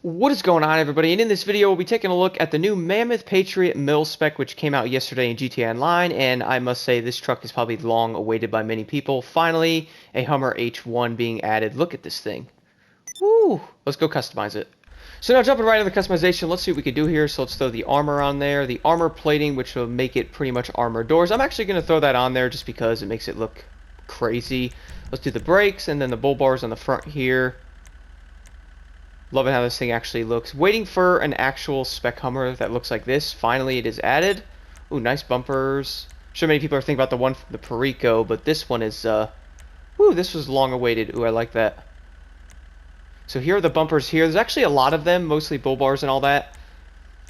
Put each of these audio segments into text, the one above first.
What is going on, everybody? And in this video, we'll be taking a look at the new Mammoth Patriot Mil-Spec, which came out yesterday in GTA Online, and I must say this truck is probably long awaited by many people. Finally, a Hummer H1 being added. Look at this thing. Woo! Let's go customize it. So now jumping right into the customization, let's see what we can do here. So let's throw the armor on there, the armor plating, which will make it pretty much armor doors. I'm actually going to throw that on there just because it makes it look crazy. Let's do the brakes and then the bull bars on the front here. Loving how this thing actually looks. Waiting for an actual spec Hummer that looks like this. Finally, it is added. Ooh, nice bumpers. I'm sure many people are thinking about the one from the Perico, but this one is, ooh, this was long awaited. Ooh, I like that. So here are the bumpers here. There's actually a lot of them, mostly bull bars and all that.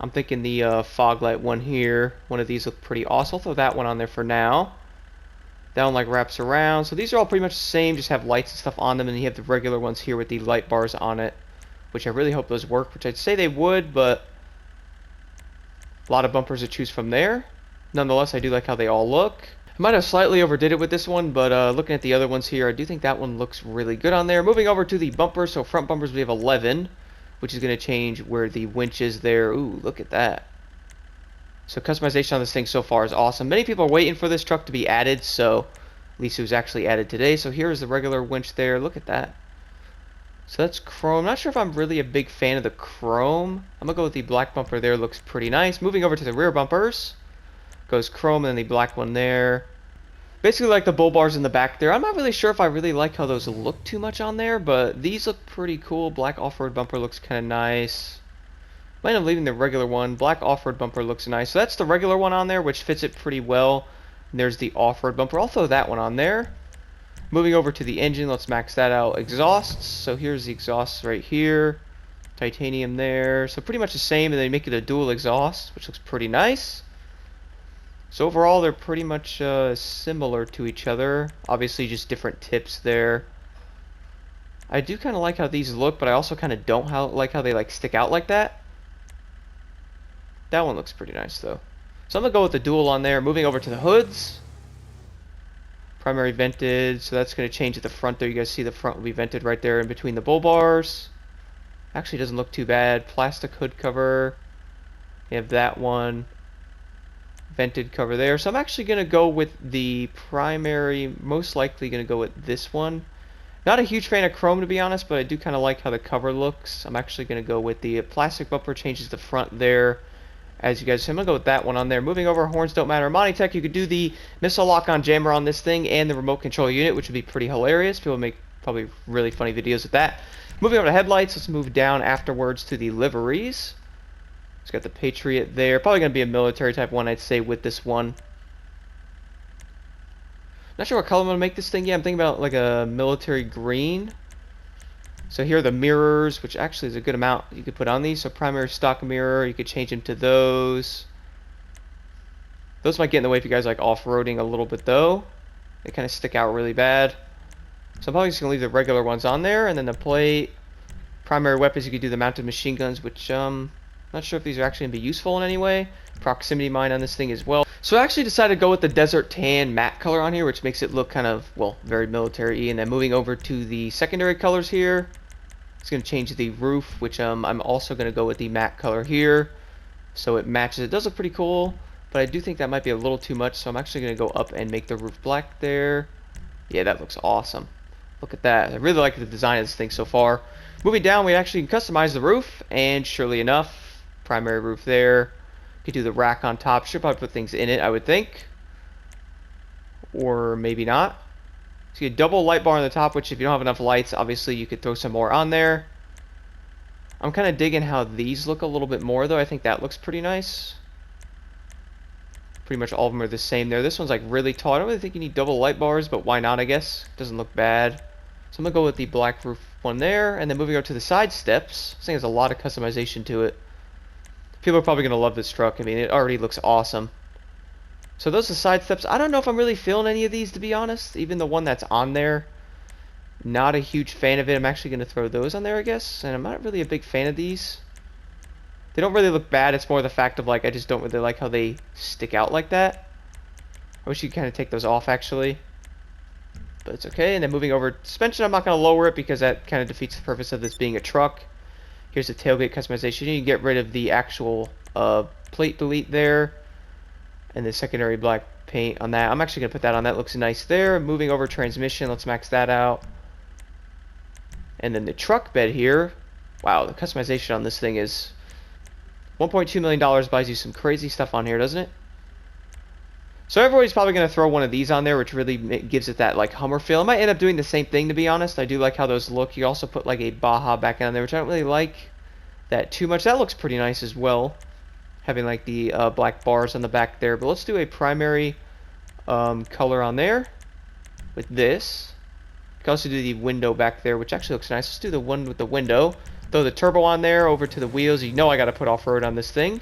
I'm thinking the fog light one here. One of these look pretty awesome. I'll throw that one on there for now. That one like wraps around. So these are all pretty much the same, just have lights and stuff on them, and you have the regular ones here with the light bars on it, which I really hope those work, which I'd say they would, but a lot of bumpers to choose from there. Nonetheless, I do like how they all look. I might have slightly overdid it with this one, but looking at the other ones here, I do think that one looks really good on there. Moving over to the bumpers, so front bumpers we have 11, which is going to change where the winch is there. Ooh, look at that. So customization on this thing so far is awesome. Many people are waiting for this truck to be added, so at least it was actually added today. So here's the regular winch there. Look at that. So that's chrome. I'm not sure if I'm really a big fan of the chrome. I'm going to go with the black bumper there. Looks pretty nice. Moving over to the rear bumpers. Goes chrome and then the black one there. Basically like the bull bars in the back there. I'm not really sure if I really like how those look too much on there, but these look pretty cool. Black off-road bumper looks kind of nice. Might end up leaving the regular one. Black off-road bumper looks nice. So that's the regular one on there, which fits it pretty well. And there's the off-road bumper. I'll throw that one on there. Moving over to the engine, let's max that out. Exhausts, so here's the exhausts right here. Titanium there, so pretty much the same, and they make it a dual exhaust, which looks pretty nice. So overall, they're pretty much similar to each other. Obviously, just different tips there. I do kind of like how these look, but I also kind of don't like how they like stick out like that. That one looks pretty nice, though. So I'm going to go with the dual on there. Moving over to the hoods. Primary vented, so that's going to change at the front there. You guys see the front will be vented right there in between the bull bars. Actually doesn't look too bad. Plastic hood cover. You have that one. Vented cover there. So I'm actually going to go with the primary, most likely going to go with this one. Not a huge fan of chrome, to be honest, but I do kind of like how the cover looks. I'm actually going to go with the plastic bumper, changes the front there. As you guys see, I'm going to go with that one on there. Moving over, horns don't matter. Monitech, you could do the missile lock-on jammer on this thing and the remote control unit, which would be pretty hilarious. People make probably really funny videos with that. Moving over to headlights, let's move down afterwards to the liveries. It's got the Patriot there. Probably going to be a military type one, I'd say, with this one. Not sure what color I'm going to make this thing. Yeah, I'm thinking about like a military green. So here are the mirrors, which actually is a good amount you could put on these. So primary stock mirror, you could change them to those. Those might get in the way if you guys like off-roading a little bit though. They kind of stick out really bad. So I'm probably just going to leave the regular ones on there. And then the plate, primary weapons, you could do the mounted machine guns, which not sure if these are actually going to be useful in any way. Proximity mine on this thing as well. So I actually decided to go with the desert tan matte color on here, which makes it look kind of, well, very military-y. And then moving over to the secondary colors here. It's going to change the roof, which I'm also going to go with the matte color here. So it matches. It does look pretty cool, but I do think that might be a little too much. So I'm actually going to go up and make the roof black there. Yeah, that looks awesome. Look at that. I really like the design of this thing so far. Moving down, we actually customize the roof, and surely enough, primary roof there. You could do the rack on top. Should probably put things in it, I would think. Or maybe not. So you get double light bar on the top, which if you don't have enough lights, obviously you could throw some more on there. I'm kind of digging how these look a little bit more, though. I think that looks pretty nice. Pretty much all of them are the same there. This one's like really tall. I don't really think you need double light bars, but why not, I guess. Doesn't look bad. So I'm going to go with the black roof one there. And then moving over to the side steps. This thing has a lot of customization to it. People are probably going to love this truck. I mean, it already looks awesome. So those are the side steps. I don't know if I'm really feeling any of these, to be honest. Even the one that's on there. Not a huge fan of it. I'm actually going to throw those on there, I guess. And I'm not really a big fan of these. They don't really look bad. It's more the fact of, like, I just don't really like how they stick out like that. I wish you could kind of take those off, actually. But it's okay. And then moving over to suspension, I'm not going to lower it because that kind of defeats the purpose of this being a truck. Here's the tailgate customization. You can get rid of the actual plate delete there, and the secondary black paint on that. I'm actually going to put that on. That looks nice there. Moving over transmission, let's max that out. And then the truck bed here. Wow, the customization on this thing is $1.2 million. Buys you some crazy stuff on here, doesn't it? So everybody's probably going to throw one of these on there, which really gives it that like Hummer feel. I might end up doing the same thing, to be honest. I do like how those look. You also put like a Baja back on there, which I don't really like that too much. That looks pretty nice as well, having like the black bars on the back there. But let's do a primary color on there with this. You can also do the window back there, which actually looks nice. Let's do the one with the window. Throw the turbo on there, over to the wheels. You know I got to put off-road on this thing.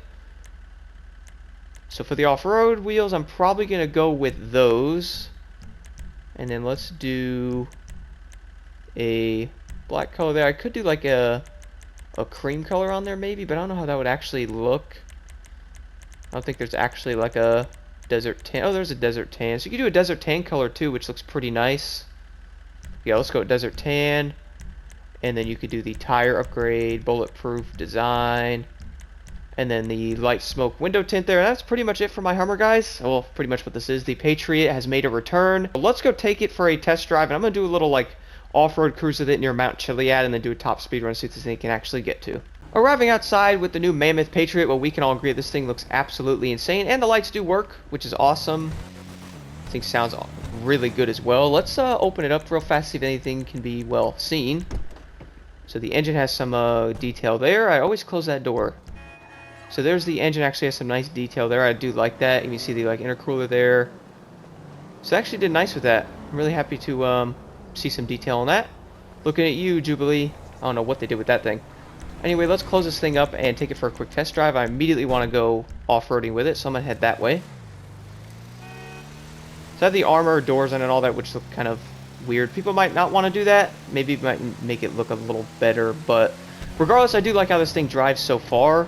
So for the off-road wheels, I'm probably going to go with those. And then let's do a black color there. I could do like a cream color on there maybe, but I don't know how that would actually look. I don't think there's actually like a desert tan. Oh, there's a desert tan. So you could do a desert tan color too, which looks pretty nice. Yeah, let's go with desert tan. And then you could do the tire upgrade, bulletproof design, and then the light smoke window tint there. That's pretty much it for my Hummer, guys. Well, pretty much what this is. The Patriot has made a return. Let's go take it for a test drive, and I'm going to do a little like off-road cruise with it near Mount Chiliad, and then do a top speed run, see if this thing can actually get to. Arriving outside with the new Mammoth Patriot, well, we can all agree this thing looks absolutely insane, and the lights do work, which is awesome. I think sounds really good as well. Let's open it up real fast, see if anything can be well seen. So the engine has some detail there. I always close that door. So there's the engine. Actually has some nice detail there. I do like that. And you see the like intercooler there. So I actually did nice with that. I'm really happy to see some detail on that. Looking at you, Jubilee. I don't know what they did with that thing. Anyway, let's close this thing up and take it for a quick test drive. I immediately want to go off-roading with it, so I'm going to head that way. So I have the armor, doors on it, and all that, which look kind of weird. People might not want to do that. Maybe it might make it look a little better, but regardless, I do like how this thing drives so far.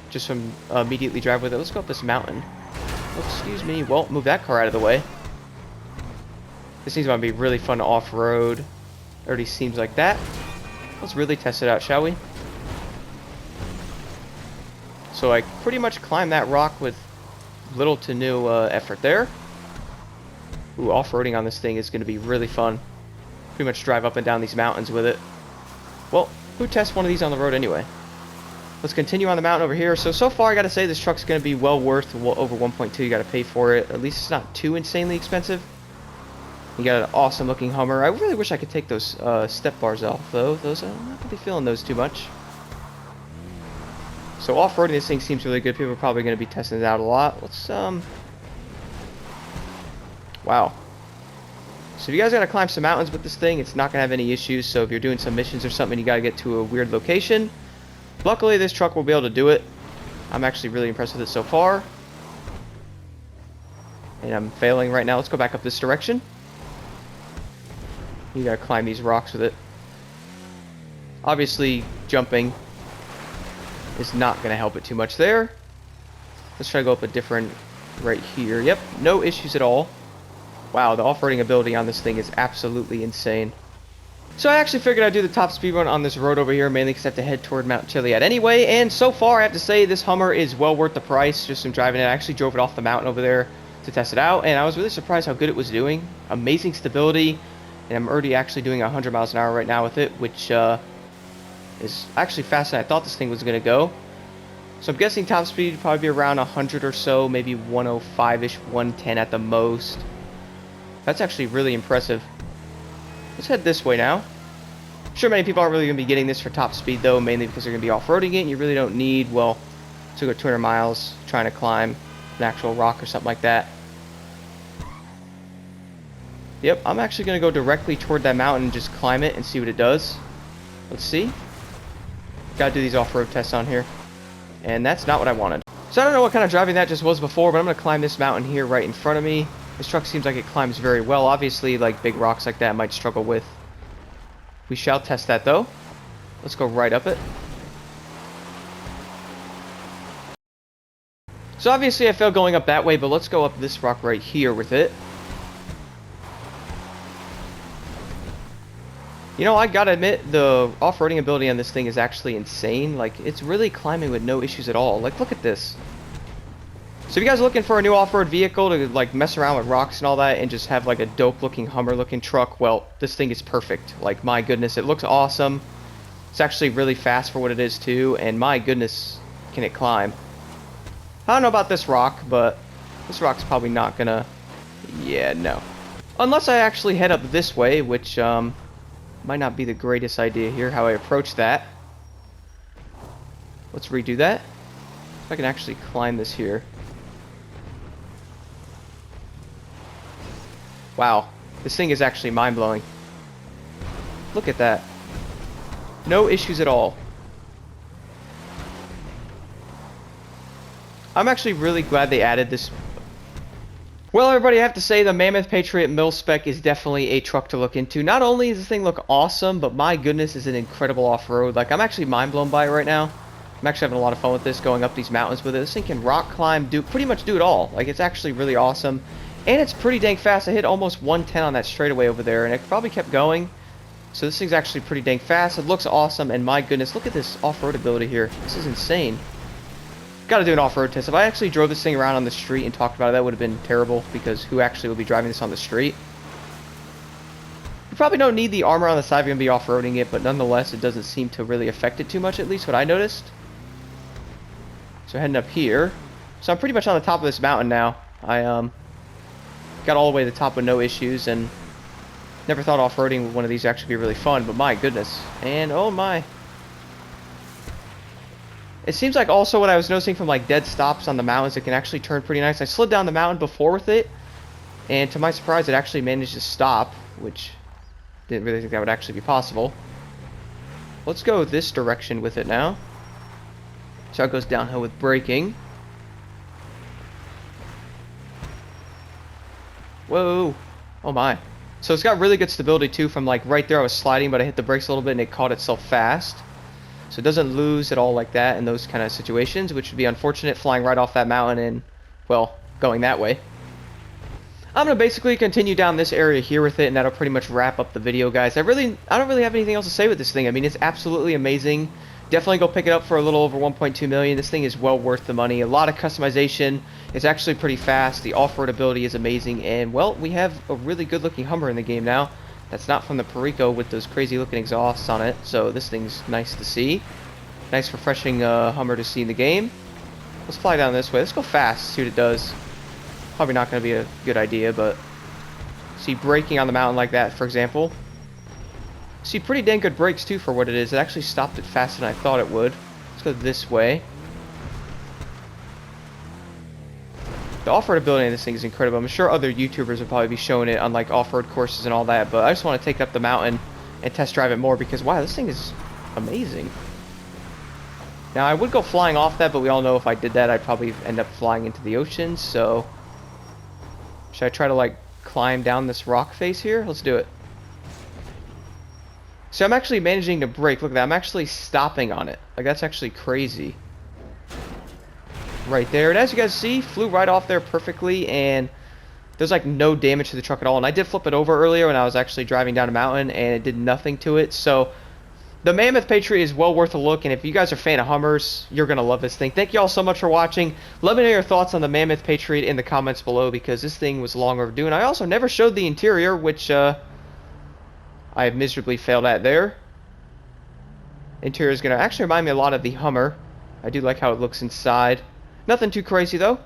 Just from immediately drive with it. Let's go up this mountain. Oh, excuse me. Well, move that car out of the way. This thing's going to be really fun to off-road. Already seems like that. Let's really test it out, shall we? So I pretty much climbed that rock with little to no effort there. Ooh, off-roading on this thing is going to be really fun. Pretty much drive up and down these mountains with it. Well, who tests one of these on the road anyway? Let's continue on the mountain over here. So far, I got to say, this truck's going to be well worth over 1.2. You got to pay for it. At least it's not too insanely expensive. You got an awesome-looking Hummer. I really wish I could take those step bars off, though. Those I'm not really feeling those too much. So off-roading this thing seems really good. People are probably going to be testing it out a lot. Let's wow. So if you guys got to climb some mountains with this thing, it's not going to have any issues. So if you're doing some missions or something, you got to get to a weird location. Luckily, this truck will be able to do it. I'm actually really impressed with it so far. And I'm failing right now. Let's go back up this direction. You gotta climb these rocks with it. Obviously, jumping is not gonna help it too much there. Let's try to go up a different right here. Yep, no issues at all. Wow, the off-roading ability on this thing is absolutely insane. So I actually figured I'd do the top speed run on this road over here, mainly because I have to head toward Mount Chiliad anyway. And so far, I have to say, this Hummer is well worth the price just from driving it. I actually drove it off the mountain over there to test it out, and I was really surprised how good it was doing. Amazing stability, and I'm already actually doing 100 miles an hour right now with it, which is actually faster than I thought this thing was going to go. So I'm guessing top speed would probably be around 100 or so, maybe 105-ish, 110 at the most. That's actually really impressive. Let's head this way now. I'm sure many people aren't really going to be getting this for top speed, though, mainly because they're going to be off-roading it, and you really don't need, well, to go 200 miles trying to climb an actual rock or something like that. Yep, I'm actually going to go directly toward that mountain and just climb it and see what it does. Let's see. Gotta do these off-road tests on here. And that's not what I wanted. So I don't know what kind of driving that just was before, but I'm going to climb this mountain here right in front of me. This truck seems like it climbs very well. Obviously, like big rocks like that I might struggle with. We shall test that, though. Let's go right up it. So obviously I failed going up that way, but let's go up this rock right here with it. You know, I gotta admit, the off-roading ability on this thing is actually insane. Like, it's really climbing with no issues at all. Like, look at this. So if you guys are looking for a new off-road vehicle to, like, mess around with rocks and all that and just have, like, a dope-looking Hummer-looking truck, well, this thing is perfect. Like, my goodness, it looks awesome. It's actually really fast for what it is, too. And my goodness, can it climb. I don't know about this rock, but this rock's probably not gonna... Yeah, no. Unless I actually head up this way, which, might not be the greatest idea here, how I approach that. Let's redo that. If I can actually climb this here. Wow, this thing is actually mind-blowing. Look at that. No issues at all. I'm actually really glad they added this. Well, everybody, I have to say the Mammoth Patriot Mil-Spec is definitely a truck to look into. Not only does this thing look awesome, but my goodness, is it incredible off-road. Like, I'm actually mind-blown by it right now. I'm actually having a lot of fun with this, going up these mountains with it. This thing can rock climb, pretty much do it all. Like, it's actually really awesome. And it's pretty dang fast. I hit almost 110 on that straightaway over there, and it probably kept going. So this thing's actually pretty dang fast. It looks awesome, and my goodness, look at this off-road ability here. This is insane. Gotta do an off-road test. If I actually drove this thing around on the street and talked about it, that would have been terrible, because who actually would be driving this on the street? You probably don't need the armor on the side if you're gonna be off-roading it, but nonetheless, it doesn't seem to really affect it too much, at least what I noticed. So heading up here. So I'm pretty much on the top of this mountain now. I got all the way to the top with no issues, and never thought off-roading with one of these would actually be really fun, but my goodness. And oh my. It seems like also what I was noticing from like dead stops on the mountains, it can actually turn pretty nice. I slid down the mountain before with it, and to my surprise, it actually managed to stop, which didn't really think that would actually be possible. Let's go this direction with it now. So it goes downhill with braking. Whoa. Oh my. So it's got really good stability too. From like right there I was sliding, but I hit the brakes a little bit and it caught itself fast. So it doesn't lose at all like that in those kind of situations, which would be unfortunate flying right off that mountain and, well, going that way. I'm going to basically continue down this area here with it, and that'll pretty much wrap up the video, guys. I don't really have anything else to say with this thing. I mean, it's absolutely amazing. Definitely go pick it up for a little over 1.2 million. This thing is well worth the money. A lot of customization. It's actually pretty fast. The off-road ability is amazing, and, well, we have a really good-looking Hummer in the game now. That's not from the Perico with those crazy looking exhausts on it, so this thing's nice to see. Nice refreshing Hummer to see in the game. Let's fly down this way. Let's go fast, see what it does. Probably not going to be a good idea, but see, braking on the mountain like that, for example. See, pretty dang good brakes too for what it is. It actually stopped it faster than I thought it would. Let's go this way. The off-road ability in this thing is incredible. I'm sure other YouTubers will probably be showing it on like off-road courses and all that, but I just want to take up the mountain and test drive it more because, wow, this thing is amazing. Now, I would go flying off that, but we all know if I did that, I'd probably end up flying into the ocean, so... Should I try to, like, climb down this rock face here? Let's do it. So I'm actually managing to brake. Look at that. I'm actually stopping on it. Like, that's actually crazy. Right there. And as you guys see, flew right off there perfectly, and there's like no damage to the truck at all. And I did flip it over earlier when I was actually driving down a mountain, and it did nothing to it. So the Mammoth Patriot is well worth a look, and if you guys are a fan of Hummers, you're going to love this thing. Thank you all so much for watching. Let me know your thoughts on the Mammoth Patriot in the comments below, because this thing was long overdue. And I also never showed the interior, which I have miserably failed at there. Interior is going to actually remind me a lot of the Hummer. I do like how it looks inside. Nothing too crazy though.